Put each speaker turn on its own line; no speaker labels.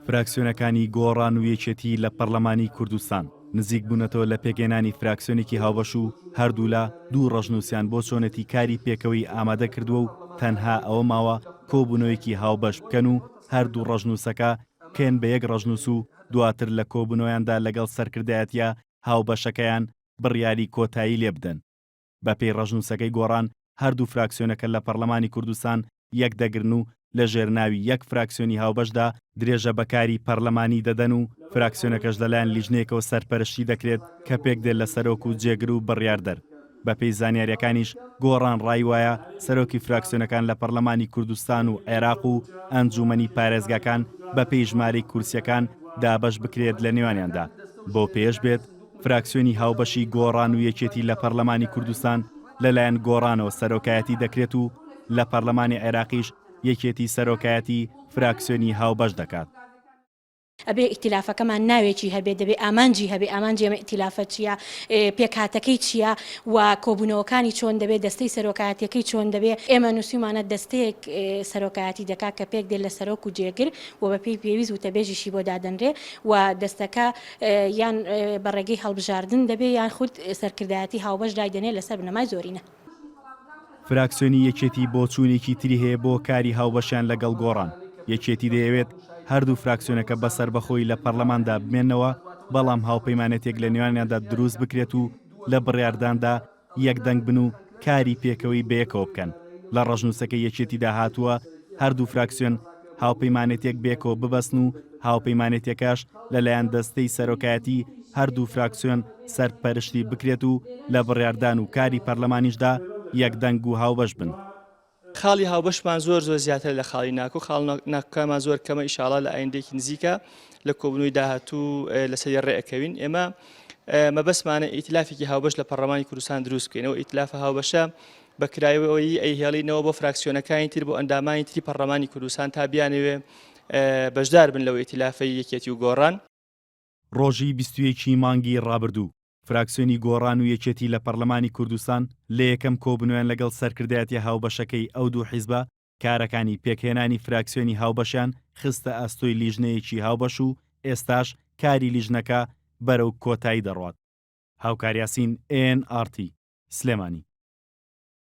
فراکسیۆنەکانی گۆڕان و یەکێتی لە پەرلەمانی کوردستان نزیک بوونەتەوە لە پێگەێنانی فراکسیۆنێکی هاوبەش و هەردوو لە دوو ڕەژنووسیان بۆ چۆنەتی کاری پێکەوەی ئامادە کردووە و تەنها ئەوە ماوە کۆبوونەوەیەکی هاوبەش بکەن و هەردوو ڕەژنووسەکە کێن بە یەک ڕەژنووس و دواتر لە کۆبوونەوەیاندا لەگەڵ سەرکردایەتیە هاوبەشەکەیان بڕیاری کۆتایی لێ بدەن. بەپێی ڕەژنووسەکەی گۆڕان هەردوو فراکسیۆنەکە لە پەرلەمانی کوردستان یەک دەگرن و لە ژێرناوی یەک فراکسیۆنی هاوبەشدا درێژە بەکاری پەرلەمانی دەدەن و فراکسیۆنەکەش لەلایەن لیژنەیەکەوە سەرپەرشتی دەکرێت کە پێک دێت لە سەرۆک و جێگر و بڕیاردەر. بەپێی زانیاریەکانیش گۆڕان ڕای وایە سەرۆکی فراکسیۆنەکان لە پەرلەمانی کوردستان و عێراق و ئەنجومەنی پارێزگاکان بەپێی ژمارەی کورسیەکان دابەش بکرێت لە نێوانیاندا. بۆ پێش بێت فراکسیۆنی هاوبەشی گۆڕان و یەکێتی لە پەرلەمانی کوردستان لەلایەن گۆڕانەوە سەرۆکایەتی دەکرێت و لە پەرلەمانی عێراقیش یەکێتی سەرۆکایەتی فراکسیۆنی هاوبەش دەکات.
ئەبێ ئیختیلافەکەمان ناوێکی هەبێت دەبێ ئامانجی هەبێ ئامانجی ئەمە ئیختیلافە چییە پێکهاتەکەی چییە و کۆبوونەوەکانی چۆن دەبێت دەستەی سەرۆکایەتیەکەی چۆن دەبێت ئێمە نووسیمانە دەستەیەک سەرۆکایەتی دەکات کە پێک دێت لە سەرۆک و جێگر و بەپێی پێویست وتەبێژیشی بۆ دادەنرێ و دەستەکە یان بەڕێگەی هەڵبژاردن دەبێت یان خود سەرکردایەتی هاوبەش دایدەنێت لەسەر بنەمای زۆرینە.
فراکسیۆنی یەکێتی بۆ چوونێکی تری هەیە بۆ کاری هاوبەشیان لەگەڵ گۆڕان. یەکێتی دەیەوێت هەردوو فراکسیۆنەکە بەسەر بەخۆی لە پەرلەماندا بمێنەوە بەڵام هاوپەیمانێتێک لە نێوانیاندا دروست بکرێت و لە بڕیارداندا یەکدەنگ بن و کاری پێکەوەی بەیەکەوە بکەن. لە ڕەژنووسەکە یەکێتیدا هاتووە هەردوو فراکسیۆن هاوپەیمانێتێک بێکەوە ببەستن و هاوپەیمانێتێکاش لەلایەن دەستەی سەرۆکایەتی هەردوو فراکسیۆن سەرپەرشتی بکرێت و لە بڕیاردان و کاری پەرلەمانیشدا یەکدەنگ و هاوبەش بن.
خاڵی هاوبەشمان زۆر زیاتر لە خاڵی ناکۆ خاڵ ناکەمان زۆر کەمە ئیشاڵا لە ئایندێکی نزیکە لە کۆبوونەوەی داهاتوو لەسەر ڕێەکەوین. ئێمە مەبەستمانە ئیتلافێکی هاوبەش لە پەرلەمانی کوردستان دروست بکەینەوە. ئیتلافە هاوبەشە بەکرایەوەی ئەیهێڵینەوە بۆ فراکسیۆنەکانی تر بۆ ئەندامانی تری پەرلەمانی کوردستان تا بیانەوێ بەشدار بن لەوە ئیتلافەی یەکێتی و گۆڕان.
ڕۆژی 21 مانگی ڕابردوو فراکسیۆنی گۆڕان و یەکێتی لە پەرلەمانی کوردستان لە یەکەم کۆبوونەوەیان لەگەڵ سەرکردایەتی هاوبەشەکەی ئەو دوو حیزبە کارەکانی پێکهێنانی فراکسیۆنی هاوبەشیان خستە ئەستۆی لیژنەیەکی هاوبەش و ئێستاش کاری لیژنەکە بەرەو کۆتایی دەڕوات. هاوکاریاسین NRT سلێمانی.